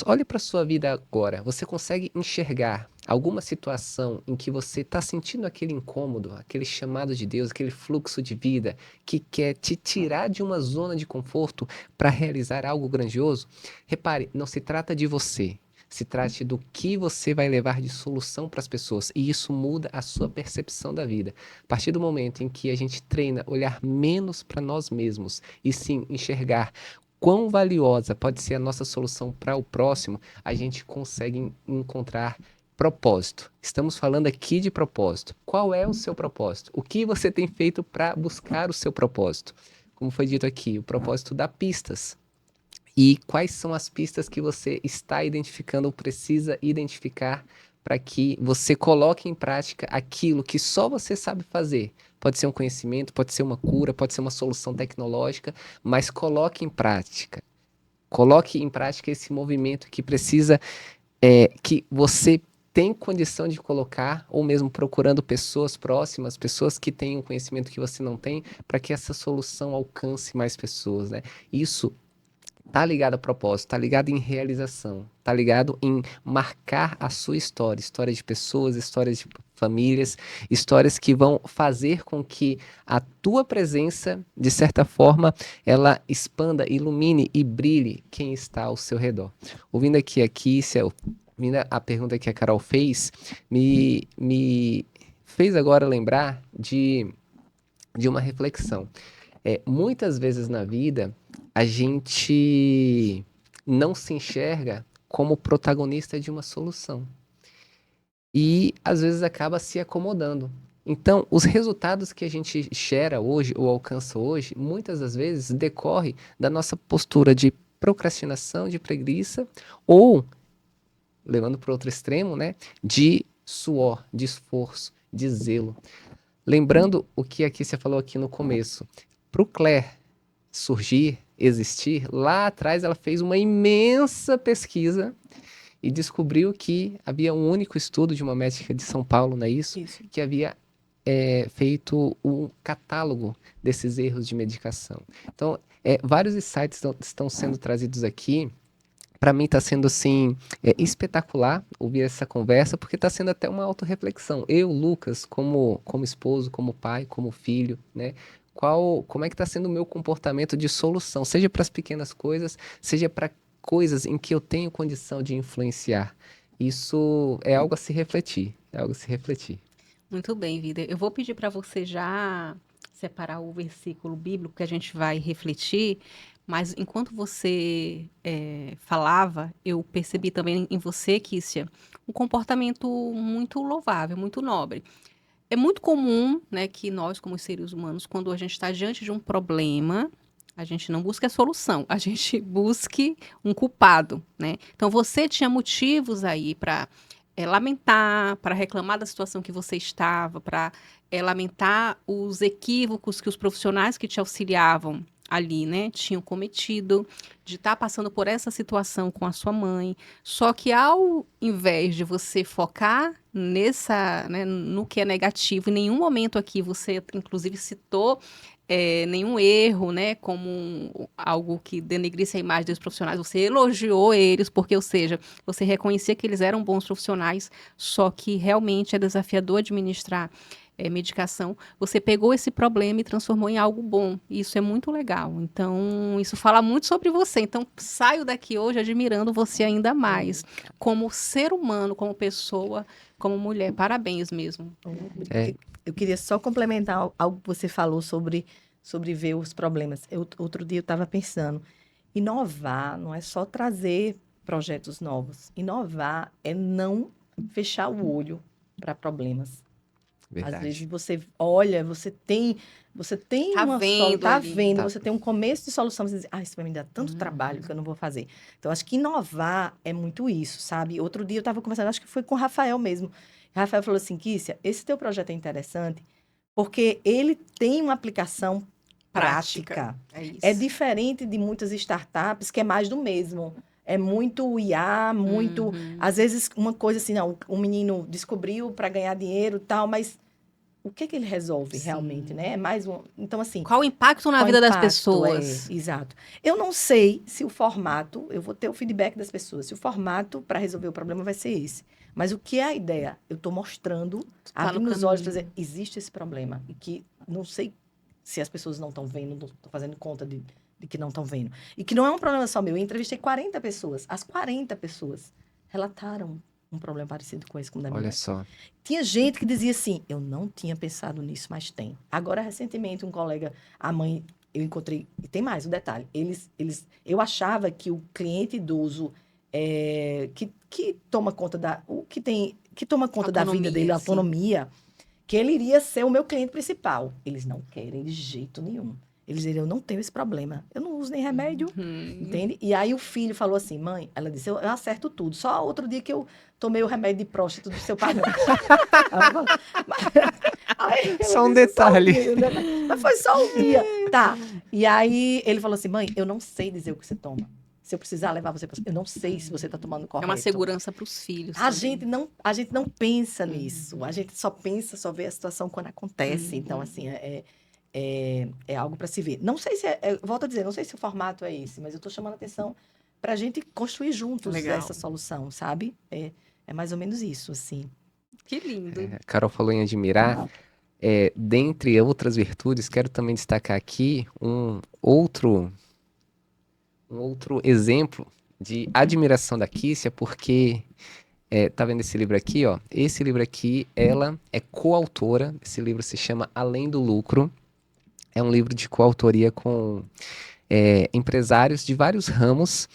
olhe para a sua vida agora, você consegue enxergar alguma situação em que você está sentindo aquele incômodo, aquele chamado de Deus, aquele fluxo de vida que quer te tirar de uma zona de conforto para realizar algo grandioso? Repare, não se trata de você. se trate do que você vai levar de solução para as pessoas. E isso muda a sua percepção da vida. A partir do momento em que a gente treina olhar menos para nós mesmos e sim enxergar quão valiosa pode ser a nossa solução para o próximo, a gente consegue encontrar propósito. Estamos falando aqui de propósito. Qual é o seu propósito? O que você tem feito para buscar o seu propósito? Como foi dito aqui, o propósito dá pistas. E quais são as pistas que você está identificando ou precisa identificar para que você coloque em prática aquilo que só você sabe fazer? Pode ser um conhecimento, pode ser uma cura, pode ser uma solução tecnológica, mas coloque em prática. Coloque em prática esse movimento que precisa, que você tem condição de colocar, ou mesmo procurando pessoas próximas, pessoas que têm um conhecimento que você não tem, para que essa solução alcance mais pessoas, né? Isso tá ligado a propósito, tá ligado em realização, tá ligado em marcar a sua história, história de pessoas, histórias de famílias, histórias que vão fazer com que a tua presença, de certa forma, ela expanda, ilumine e brilhe quem está ao seu redor. Ouvindo aqui a Kícia, ouvindo a pergunta que a Carol fez, me fez agora lembrar de uma reflexão. Muitas vezes na vida, a gente não se enxerga como protagonista de uma solução. E, às vezes, acaba se acomodando. Então, os resultados que a gente gera hoje ou alcança hoje, muitas das vezes decorre da nossa postura de procrastinação, de preguiça, ou, levando para outro extremo, né, de suor, de esforço, de zelo. Lembrando o que aqui você falou aqui no começo, para o Claire surgir, existir, lá atrás ela fez uma imensa pesquisa e descobriu que havia um único estudo de uma médica de São Paulo, não é isso? Isso. Que havia feito um catálogo desses erros de medicação. Então, vários insights estão sendo trazidos aqui. Para mim está sendo assim espetacular ouvir essa conversa, porque está sendo até uma autorreflexão. Eu, Lucas, como esposo, como pai, como filho, né? Como é que está sendo o meu comportamento de solução, seja para as pequenas coisas, seja para coisas em que eu tenho condição de influenciar. Isso é algo a se refletir, é algo a se refletir. Muito bem, Vida. Eu vou pedir para você já separar o versículo bíblico que a gente vai refletir, mas enquanto você falava, eu percebi também em você, Kícia, um comportamento muito louvável, muito nobre. É muito comum, né, que nós, como seres humanos, quando a gente está diante de um problema, a gente não busca a solução, a gente busque um culpado, né? Então, você tinha motivos aí para lamentar, para reclamar da situação que você estava, para lamentar os equívocos que os profissionais que te auxiliavam ali, né, tinham cometido, de estar passando por essa situação com a sua mãe. Só que ao invés de você focar nessa, né, no que é negativo, em nenhum momento aqui você, inclusive, citou nenhum erro, né, como algo que denegrisse a imagem dos profissionais. Você elogiou eles, porque, ou seja, você reconhecia que eles eram bons profissionais, só que realmente é desafiador administrar medicação. Você pegou esse problema e transformou em algo bom. Isso é muito legal. Então, isso fala muito sobre você. Então, saio daqui hoje admirando você ainda mais, como ser humano, como pessoa, como mulher. Parabéns mesmo. Eu queria só complementar algo que você falou sobre ver os problemas. Outro dia eu estava pensando, inovar não é só trazer projetos novos. Inovar é não fechar o olho para problemas. Verdade. Às vezes você olha, você tem Tá uma vendo tá ali. vendo, Tá. você tem um começo de solução, você diz, isso vai me dar tanto trabalho que eu não vou fazer. Então, acho que inovar é muito isso, sabe? Outro dia eu estava conversando, acho que foi com o Rafael mesmo. O Rafael falou assim, Kícia, esse teu projeto é interessante porque ele tem uma aplicação prática. É isso. É diferente de muitas startups que é mais do mesmo. É muito IA, muito... Às vezes, uma coisa assim, não, um menino descobriu para ganhar dinheiro e tal, mas o que ele resolve Sim. realmente, né? É mais um... Então, assim... Qual o impacto na qual vida das impacto pessoas? exato. Eu não sei se o formato... Eu vou ter o feedback das pessoas. Se o formato para resolver o problema vai ser esse. Mas o que é a ideia? Eu estou mostrando, Tá no abrindo os olhos para caminho. dizer, existe esse problema. E que não sei se as pessoas não estão vendo, não estou fazendo conta de que não estão vendo. E que não é um problema só meu. Eu entrevistei 40 pessoas. As 40 pessoas relataram um problema parecido com esse como o da minha Olha mãe. só. Tinha gente que dizia assim, eu não tinha pensado nisso, mas tem. Agora, recentemente, um colega, a mãe, eu encontrei, e tem mais um detalhe, eu achava que o cliente idoso que toma conta que toma conta da vida Autonomia, dele, a sim. autonomia, que ele iria ser o meu cliente principal. Eles não querem de jeito nenhum. Eles dizem, eu não tenho esse problema, eu não uso nem remédio, entende? E aí o filho falou assim, mãe, ela disse, eu acerto tudo, só outro dia que eu tomei o remédio de próstata do seu padrasto. Aí ela Só um disse, só um detalhe. dia, né? Mas foi só um dia. Tá. E aí ele falou assim, mãe, eu não sei dizer o que você toma. Se eu precisar levar você para... Eu não sei se você está tomando É correto. uma segurança para os filhos A também. gente não pensa nisso. A gente só pensa, só vê a situação quando acontece. Então, assim, é algo para se ver. Não sei se volto a dizer, não sei se o formato é esse, mas eu estou chamando a atenção para a gente construir juntos Legal. essa solução, sabe? É mais ou menos isso, assim. Que lindo. A Carol falou em admirar. Dentre outras virtudes, quero também destacar aqui um outro exemplo de admiração da Kícia, porque tá vendo esse livro aqui, ó? Esse livro aqui, ela é coautora. Esse livro se chama Além do Lucro. É um livro de coautoria com empresários de vários ramos.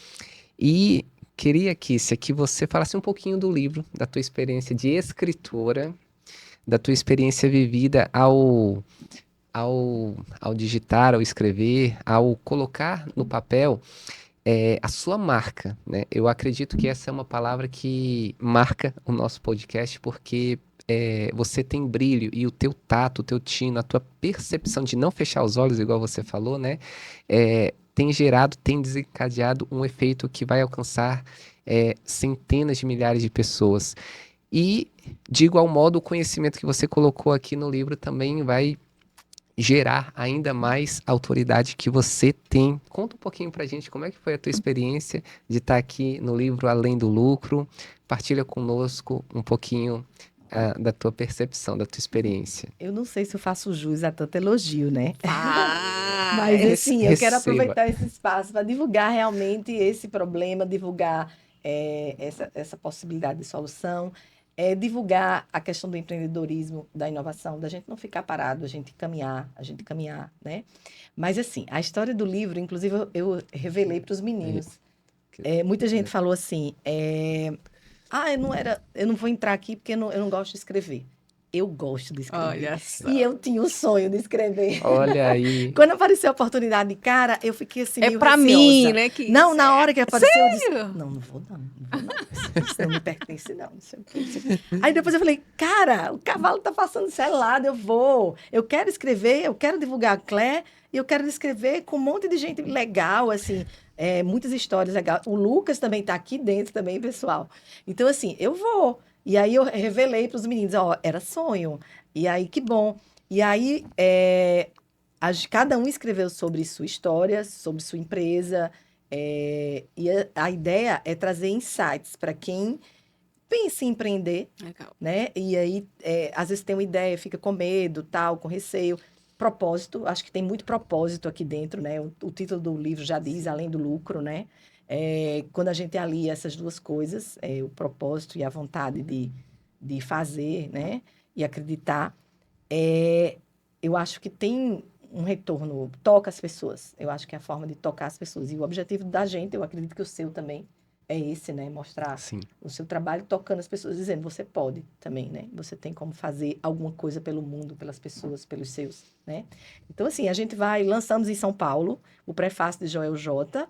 E queria, Kícia, que você falasse um pouquinho do livro, da tua experiência de escritora, da tua experiência vivida ao digitar, ao escrever, ao colocar no papel a sua marca, né? Eu acredito que essa é uma palavra que marca o nosso podcast, porque você tem brilho e o teu tato, o teu tino, a tua percepção de não fechar os olhos, igual você falou, né? Tem desencadeado um efeito que vai alcançar centenas de milhares de pessoas. E, de igual modo, o conhecimento que você colocou aqui no livro também vai gerar ainda mais autoridade que você tem. Conta um pouquinho pra gente como é que foi a tua experiência de estar aqui no livro Além do Lucro. Partilha conosco um pouquinho da tua percepção, da tua experiência. Eu não sei se eu faço jus a tanto elogio, né? Mas, Vai. assim, eu quero Receba. aproveitar esse espaço para divulgar realmente esse problema, divulgar essa possibilidade de solução, divulgar a questão do empreendedorismo, da inovação, da gente não ficar parado, a gente caminhar, né? Mas, assim, a história do livro, inclusive, eu revelei para os meninos. Muita gente falou assim, eu não vou entrar aqui porque eu não gosto de escrever. Eu gosto de escrever. Olha só. E eu tinha o sonho de escrever. Olha aí. Quando apareceu a oportunidade, cara, eu fiquei assim É meio pra receosa. mim, né? Que Não, na hora que apareceu, eu disse, Sério? não vou não. Isso não me pertence não, não sei o quê, não sei o quê. Aí depois eu falei, cara, o cavalo tá passando selado, eu vou. Eu quero escrever, eu quero divulgar a Clé, e eu quero escrever com um monte de gente legal, assim, muitas histórias legais. O Lucas também tá aqui dentro também, pessoal. Então, assim, eu vou. E aí eu revelei para os meninos, ó, era sonho. E aí, que bom. E aí, cada um escreveu sobre sua história, sobre sua empresa, e a ideia é trazer insights para quem pensa em empreender, Legal. né? E aí, às vezes tem uma ideia, fica com medo, tal, com receio. Propósito, acho que tem muito propósito aqui dentro, né? O título do livro já diz, Além do Lucro, né? Quando a gente alia essas duas coisas, o propósito e a vontade de fazer, né? E acreditar, eu acho que tem um retorno, toca as pessoas. Eu acho que é a forma de tocar as pessoas. E o objetivo da gente, eu acredito que o seu também é esse, né? Mostrar Sim. o seu trabalho tocando as pessoas, dizendo, você pode também, né? Você tem como fazer alguma coisa pelo mundo, pelas pessoas, pelos seus, né? Então, assim, lançamos em São Paulo o prefácio de Joel J.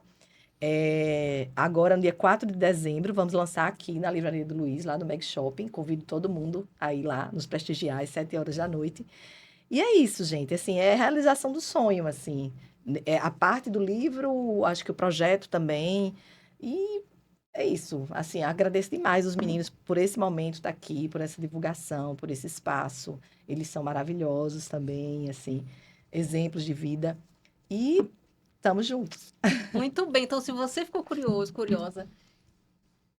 Agora, no dia 4 de dezembro, vamos lançar aqui na Livraria do Luiz, lá no Meg Shopping. Convido todo mundo a ir lá, nos prestigiar, às 7 horas da noite. E é isso, gente. Assim, é a realização do sonho, assim. A parte do livro, acho que o projeto também. E é isso. Assim, agradeço demais os meninos por esse momento estar aqui, por essa divulgação, por esse espaço. Eles são maravilhosos também, assim, exemplos de vida. E estamos juntos. Muito bem. Então, se você ficou curioso, curiosa,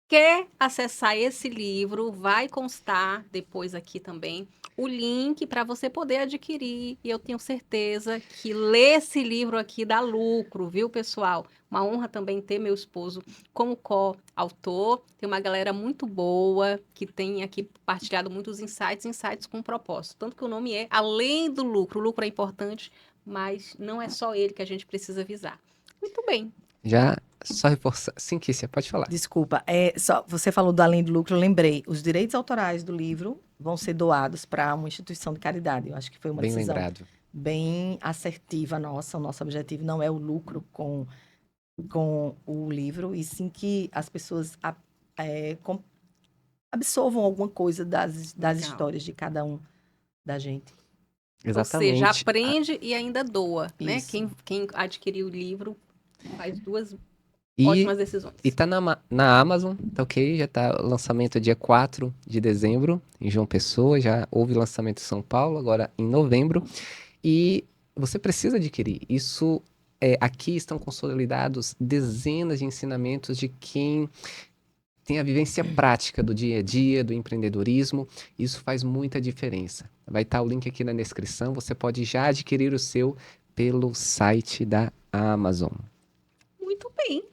quer acessar esse livro, vai constar depois aqui também o link para você poder adquirir. E eu tenho certeza que ler esse livro aqui dá lucro, viu, pessoal? Uma honra também ter meu esposo como co-autor. Tem uma galera muito boa que tem aqui partilhado muitos insights com propósito. Tanto que o nome é Além do Lucro. O lucro é importante, mas não é só ele que a gente precisa visar. Muito bem. Já só reforçar. Sim, Kícia, pode falar. Desculpa, só, você falou do Além do Lucro, eu lembrei. Os direitos autorais do livro vão ser doados para uma instituição de caridade. Eu acho que foi uma Bem decisão lembrado. bem assertiva nossa. O nosso objetivo não é o lucro com o livro, e sim que as pessoas absorvam alguma coisa das Legal. histórias de cada um da gente. Ou seja, Exatamente. aprende e ainda doa, né? Isso. Quem adquiriu o livro faz duas E, ótimas decisões. e tá na Amazon, tá ok? Já tá o lançamento dia 4 de dezembro em João Pessoa, já houve lançamento em São Paulo, agora em novembro. E você precisa adquirir. Isso, aqui estão consolidados dezenas de ensinamentos de quem tem a vivência prática do dia a dia, do empreendedorismo. Isso faz muita diferença. Vai estar o link aqui na descrição. Você pode já adquirir o seu pelo site da Amazon. Muito bem.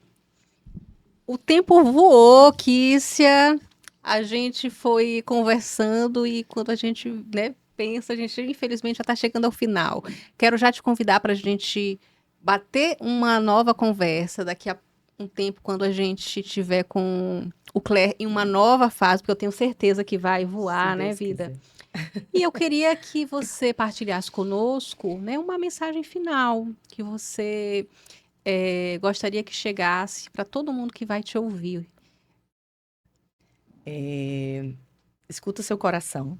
O tempo voou, Kícia. A gente foi conversando e quando a gente, né, pensa, a gente infelizmente já está chegando ao final. Quero já te convidar para a gente bater uma nova conversa daqui a um tempo, quando a gente tiver com o Claire em uma nova fase, porque eu tenho certeza que vai voar, Se né, Deus vida? quiser. E eu queria que você partilhasse conosco, né, uma mensagem final que você gostaria que chegasse para todo mundo que vai te ouvir. Escuta seu coração.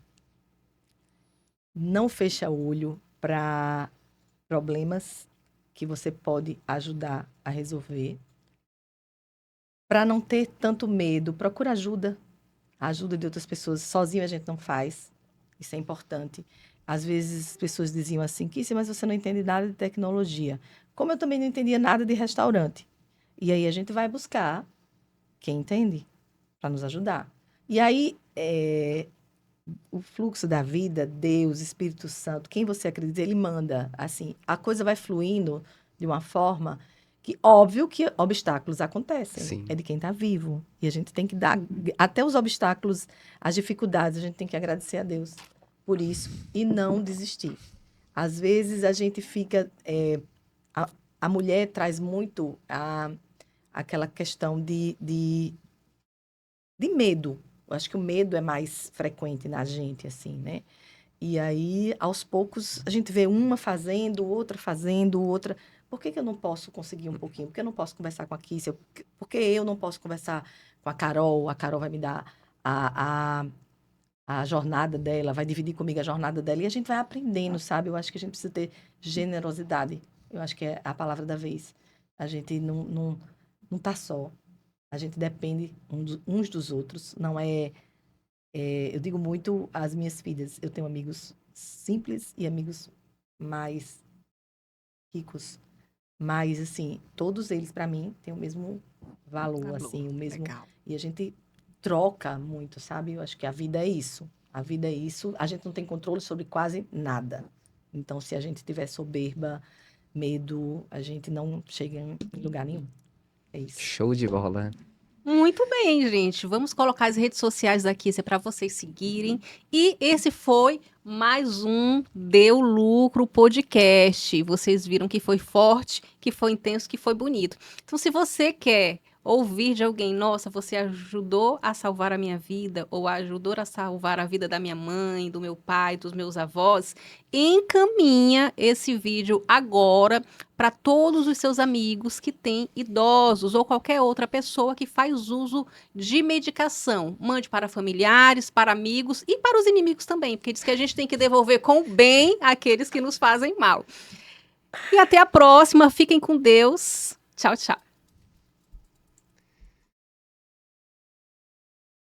Não fecha o olho para problemas que você pode ajudar a resolver. Para não ter tanto medo, procura ajuda. A ajuda de outras pessoas. Sozinho a gente não faz. Isso é importante. Às vezes as pessoas diziam assim, Kícia, mas você não entende nada de tecnologia. Como eu também não entendia nada de restaurante. E aí a gente vai buscar quem entende para nos ajudar. E aí, o fluxo da vida, Deus, Espírito Santo, quem você acredita, ele manda. Assim, a coisa vai fluindo de uma forma que, óbvio que obstáculos acontecem. Sim. É de quem está vivo. E a gente tem que dar, até os obstáculos, as dificuldades, a gente tem que agradecer a Deus por isso e não desistir. Às vezes a gente fica... a mulher traz muito aquela questão de medo. Eu acho que o medo é mais frequente na gente, assim, né? E aí, aos poucos, a gente vê uma fazendo, outra. Por que eu não posso conseguir um pouquinho? Por que eu não posso conversar com a Kícia? Por que eu não posso conversar com a Carol? A Carol vai me dar a jornada dela, vai dividir comigo a jornada dela. E a gente vai aprendendo, sabe? Eu acho que a gente precisa ter generosidade. Eu acho que é a palavra da vez. A gente não tá só. A gente depende uns dos outros. Não eu digo muito às minhas filhas. Eu tenho amigos simples e amigos mais ricos. Mas, assim, todos eles, para mim, têm o mesmo valor, assim, o mesmo... Legal. E a gente troca muito, sabe? Eu acho que a vida é isso. A vida é isso. A gente não tem controle sobre quase nada. Então, se a gente tiver soberba, medo, a gente não chega em lugar nenhum. É isso. Show de bola. Muito bem, gente. Vamos colocar as redes sociais da Kícia para vocês seguirem. E esse foi mais um Deu Lucro Podcast. Vocês viram que foi forte, que foi intenso, que foi bonito. Então, se você quer ouvir de alguém, nossa, você ajudou a salvar a minha vida, ou ajudou a salvar a vida da minha mãe, do meu pai, dos meus avós, encaminha esse vídeo agora para todos os seus amigos que têm idosos ou qualquer outra pessoa que faz uso de medicação. Mande para familiares, para amigos e para os inimigos também, porque diz que a gente tem que devolver com o bem aqueles que nos fazem mal. E até a próxima. Fiquem com Deus. Tchau, tchau.